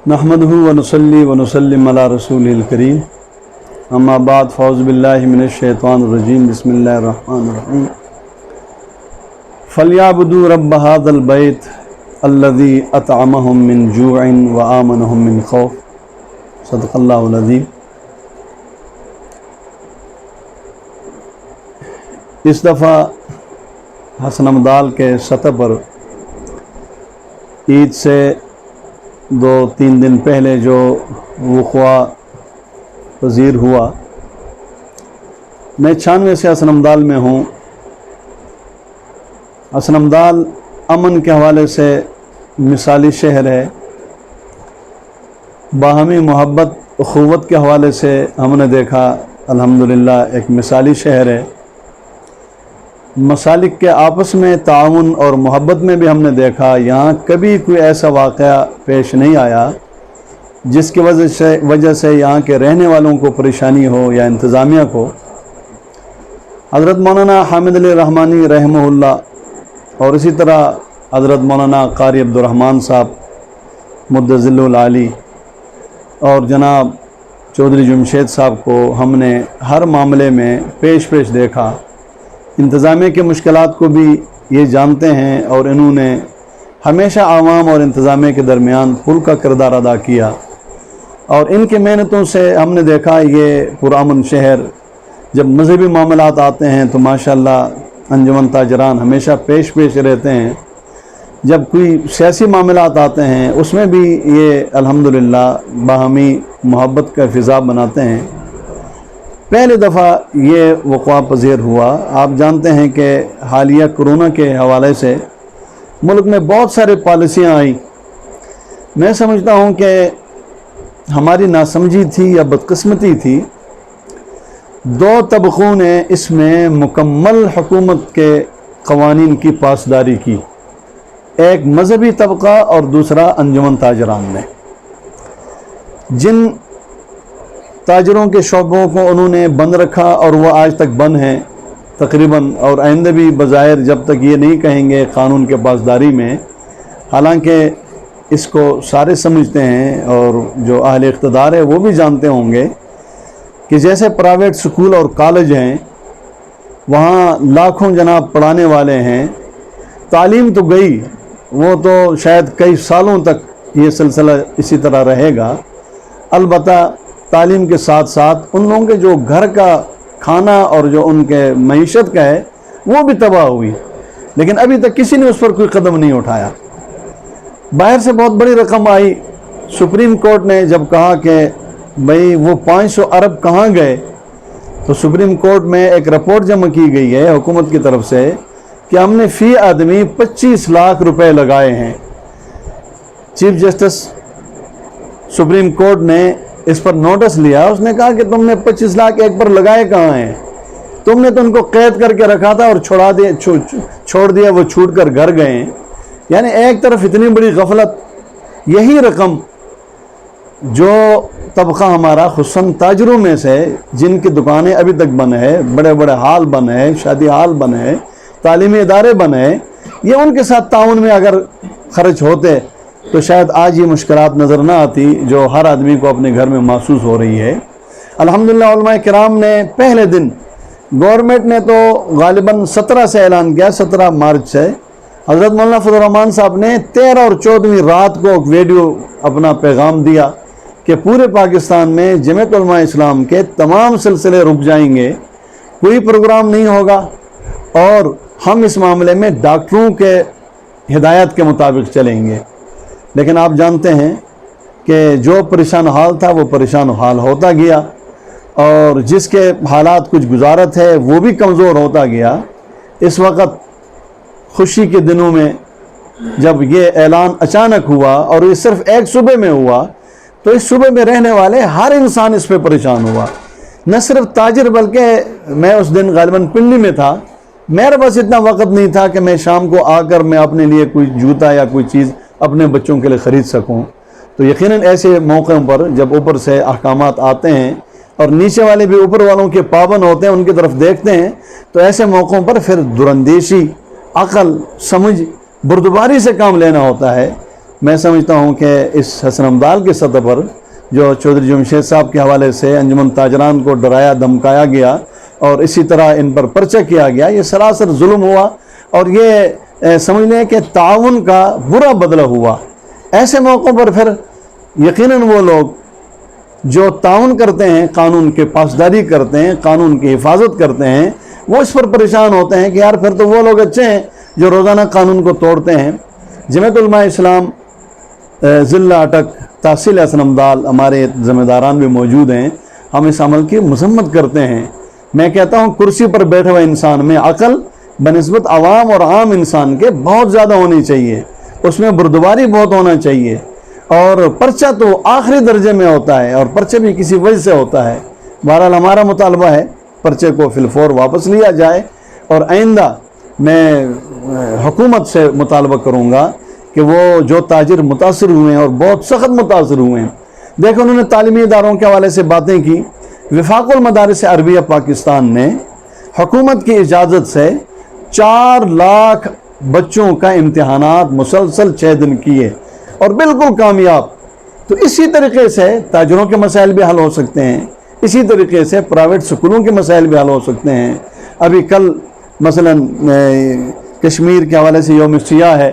نحمدہ ونصلی ونسلم علی رسول الکریم اما بعد فاعوذ باللہ من الشیطان الرجیم بسم اللہ الرحمن الرحیم فلیعبدوا رب ھذا البیت الذی اطعمہم من جوع وآمنہم من خوف صدق اللہ العظیم۔ اس دفعہ حسن امدال کے سطح پر عید سے 2-3 دن پہلے جو وقوع پذیر ہوا، میں 96 سے حسن امدال میں ہوں۔ حسن امدال امن کے حوالے سے مثالی شہر ہے، باہمی محبت اخوت کے حوالے سے ہم نے دیکھا الحمدللہ ایک مثالی شہر ہے۔ مسالک کے آپس میں تعاون اور محبت میں بھی ہم نے دیکھا یہاں کبھی کوئی ایسا واقعہ پیش نہیں آیا جس کی وجہ سے یہاں کے رہنے والوں کو پریشانی ہو یا انتظامیہ کو۔ حضرت مولانا حامد علی رحمانی رحمہ اللہ اور اسی طرح حضرت مولانا قاری عبدالرحمن صاحب مدظل العالی اور جناب چودھری جمشید صاحب کو ہم نے ہر معاملے میں پیش دیکھا۔ انتظامیہ کے مشکلات کو بھی یہ جانتے ہیں اور انہوں نے ہمیشہ عوام اور انتظامیہ کے درمیان پل کا کردار ادا کیا، اور ان کی محنتوں سے ہم نے دیکھا یہ پرامن شہر۔ جب مذہبی معاملات آتے ہیں تو ماشاءاللہ انجمن تاجران ہمیشہ پیش رہتے ہیں، جب کوئی سیاسی معاملات آتے ہیں اس میں بھی یہ الحمدللہ باہمی محبت کا فضا بناتے ہیں۔ پہلی دفعہ یہ وقوع پذیر ہوا، آپ جانتے ہیں کہ حالیہ کرونا کے حوالے سے ملک میں بہت سارے پالیسیاں آئیں۔ میں سمجھتا ہوں کہ ہماری ناسمجھی تھی یا بدقسمتی تھی، 2 طبقوں نے اس میں مکمل حکومت کے قوانین کی پاسداری کی، ایک مذہبی طبقہ اور دوسرا انجمن تاجران نے۔ جن تاجروں کے شعبوں کو انہوں نے بند رکھا اور وہ آج تک بند ہیں تقریباً، اور آئندہ بھی بظاہر جب تک یہ نہیں کہیں گے قانون کے پاسداری میں، حالانکہ اس کو سارے سمجھتے ہیں اور جو اہل اقتدار ہے وہ بھی جانتے ہوں گے کہ جیسے پرائیویٹ سکول اور کالج ہیں وہاں لاکھوں جناب پڑھانے والے ہیں، تعلیم تو گئی، وہ تو شاید کئی سالوں تک یہ سلسلہ اسی طرح رہے گا۔ البتہ تعلیم کے ساتھ ساتھ ان لوگوں کے جو گھر کا کھانا اور جو ان کے معیشت کا ہے وہ بھی تباہ ہوئی، لیکن ابھی تک کسی نے اس پر کوئی قدم نہیں اٹھایا۔ باہر سے بہت بڑی رقم آئی، سپریم کورٹ نے جب کہا کہ بھئی وہ 500 ارب کہاں گئے، تو سپریم کورٹ میں ایک رپورٹ جمع کی گئی ہے حکومت کی طرف سے کہ ہم نے فی آدمی 25 لاکھ روپے لگائے ہیں۔ چیف جسٹس سپریم کورٹ نے اس پر نوٹس لیا، اس نے کہا کہ تم نے 25 لاکھ ایک پر لگائے کہاں ہیں؟ تم نے تو ان کو قید کر کے رکھا تھا اور چھوڑ دیا، وہ چھوٹ کر گھر گئے ہیں۔ یعنی ایک طرف اتنی بڑی غفلت، یہی رقم جو طبقہ ہمارا خصوصاً تاجروں میں سے جن کی دکانیں ابھی تک بند ہے، بڑے بڑے ہال بند ہے، شادی ہال بند ہے، تعلیمی ادارے بند ہے، یہ ان کے ساتھ تعاون میں اگر خرچ ہوتے تو شاید آج یہ مشکلات نظر نہ آتی جو ہر آدمی کو اپنے گھر میں محسوس ہو رہی ہے۔ الحمدللہ علماء کرام نے پہلے دن، گورنمنٹ نے تو غالباً 17 سے اعلان کیا، 17 مارچ سے، حضرت مولانا فضل الرحمان صاحب نے 13 اور 14ویں رات کو ایک ویڈیو اپنا پیغام دیا کہ پورے پاکستان میں جمعیت علماء اسلام کے تمام سلسلے رک جائیں گے، کوئی پروگرام نہیں ہوگا، اور ہم اس معاملے میں ڈاکٹروں کے ہدایت کے مطابق چلیں گے۔ لیکن آپ جانتے ہیں کہ جو پریشان حال تھا وہ پریشان حال ہوتا گیا، اور جس کے حالات کچھ گزارت ہے وہ بھی کمزور ہوتا گیا۔ اس وقت خوشی کے دنوں میں جب یہ اعلان اچانک ہوا اور یہ صرف ایک صوبے میں ہوا تو اس صوبے میں رہنے والے ہر انسان اس پہ پریشان ہوا، نہ صرف تاجر، بلکہ میں اس دن غالباً پنڈی میں تھا، میرے پاس اتنا وقت نہیں تھا کہ میں شام کو آ کر میں اپنے لیے کوئی جوتا یا کوئی چیز اپنے بچوں کے لیے خرید سکوں۔ تو یقیناً ایسے موقعوں پر جب اوپر سے احکامات آتے ہیں اور نیچے والے بھی اوپر والوں کے پابند ہوتے ہیں، ان کی طرف دیکھتے ہیں، تو ایسے موقعوں پر پھر دراندیشی، عقل، سمجھ، بردباری سے کام لینا ہوتا ہے۔ میں سمجھتا ہوں کہ اس حسن امدال کی سطح پر جو چودھری جمشید صاحب کے حوالے سے انجمن تاجران کو ڈرایا دھمکایا گیا اور اسی طرح ان پر پرچہ کیا گیا، یہ سراسر ظلم ہوا، اور یہ سمجھ لیں کہ تعاون کا برا بدلہ ہوا۔ ایسے موقعوں پر پھر یقیناً وہ لوگ جو تعاون کرتے ہیں، قانون کے پاسداری کرتے ہیں، قانون کی حفاظت کرتے ہیں، وہ اس پر پریشان ہوتے ہیں کہ یار پھر تو وہ لوگ اچھے ہیں جو روزانہ قانون کو توڑتے ہیں۔ جمعیت علماء اسلام ضلع اٹک تحصیل حسن امدال، ہمارے ذمہ داران بھی موجود ہیں، ہم اس عمل کی مذمت کرتے ہیں۔ میں کہتا ہوں کرسی پر بیٹھے ہوئے انسان میں عقل بنسبت عوام اور عام انسان کے بہت زیادہ ہونی چاہیے، اس میں بردباری بہت ہونا چاہیے، اور پرچہ تو آخری درجے میں ہوتا ہے، اور پرچہ بھی کسی وجہ سے ہوتا ہے۔ بہرحال ہمارا مطالبہ ہے پرچے کو فی الفور واپس لیا جائے، اور آئندہ میں حکومت سے مطالبہ کروں گا کہ وہ جو تاجر متاثر ہوئے ہیں اور بہت سخت متاثر ہوئے ہیں، دیکھو انہوں نے تعلیمی اداروں کے حوالے سے باتیں کی۔ وفاق المدارس عربیہ پاکستان نے حکومت کی اجازت سے 4 لاکھ بچوں کا امتحانات مسلسل 6 دن کیے اور بالکل کامیاب۔ تو اسی طریقے سے تاجروں کے مسائل بھی حل ہو سکتے ہیں، اسی طریقے سے پرائیویٹ سکولوں کے مسائل بھی حل ہو سکتے ہیں۔ ابھی کل مثلا کشمیر کے حوالے سے یوم سیاہ ہے،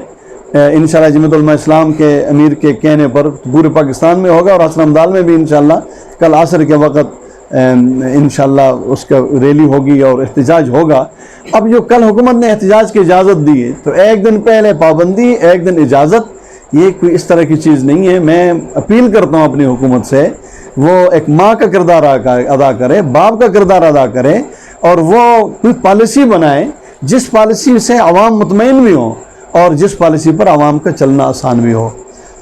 انشاءاللہ جمعیت علماء اسلام کے امیر کے کہنے پر پورے پاکستان میں ہوگا، اور حسن امدال میں بھی انشاءاللہ کل عصر کے وقت انشاءاللہ اس کا ریلی ہوگی اور احتجاج ہوگا۔ اب جو کل حکومت نے احتجاج کی اجازت دی ہے، تو ایک دن پہلے پابندی، ایک دن اجازت، یہ کوئی اس طرح کی چیز نہیں ہے۔ میں اپیل کرتا ہوں اپنی حکومت سے، وہ ایک ماں کا کردار ادا کرے، باپ کا کردار ادا کرے، اور وہ کوئی پالیسی بنائے جس پالیسی سے عوام مطمئن بھی ہوں اور جس پالیسی پر عوام کا چلنا آسان بھی ہو۔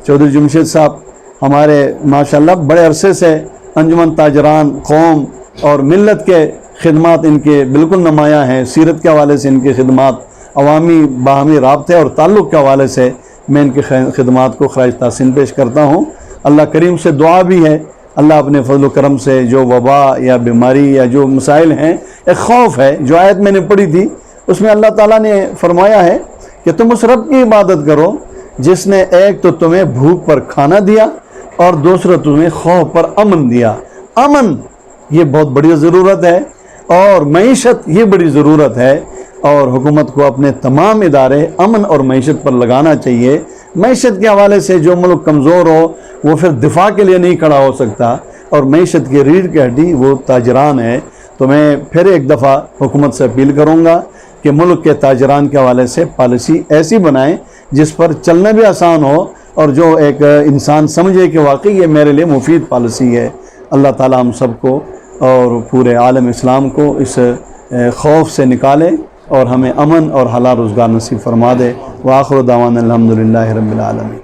چودھری جمشید صاحب ہمارے ماشاءاللہ بڑے عرصے سے انجمن تاجران قوم اور ملت کے خدمات ان کے بالکل نمایاں ہیں۔ سیرت کے حوالے سے ان کی خدمات، عوامی باہمی رابطے اور تعلق کے حوالے سے میں ان کی خدمات کو خراج تحسین پیش کرتا ہوں۔ اللہ کریم سے دعا بھی ہے، اللہ اپنے فضل و کرم سے جو وبا یا بیماری یا جو مسائل ہیں، ایک خوف ہے، جو آیت میں نے پڑھی تھی اس میں اللہ تعالیٰ نے فرمایا ہے کہ تم اس رب کی عبادت کرو جس نے ایک تو تمہیں بھوک پر کھانا دیا اور دوسرا تمہیں خوف پر امن دیا۔ امن یہ بہت بڑی ضرورت ہے، اور معیشت یہ بڑی ضرورت ہے، اور حکومت کو اپنے تمام ادارے امن اور معیشت پر لگانا چاہیے۔ معیشت کے حوالے سے جو ملک کمزور ہو وہ پھر دفاع کے لیے نہیں کھڑا ہو سکتا، اور معیشت کی ریڑھ کی ہڈی وہ تاجران ہے۔ تو میں پھر ایک دفعہ حکومت سے اپیل کروں گا کہ ملک کے تاجران کے حوالے سے پالیسی ایسی بنائیں جس پر چلنا بھی آسان ہو، اور جو ایک انسان سمجھے کہ واقعی یہ میرے لیے مفید پالیسی ہے۔ اللہ تعالیٰ ہم سب کو اور پورے عالم اسلام کو اس خوف سے نکالے اور ہمیں امن اور حلال روزگار نصیب فرما دے۔ وآخر دعوانا الحمدللہ رب العالمین۔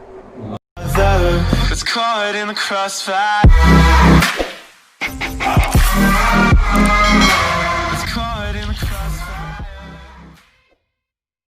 It's caught in the crossfire.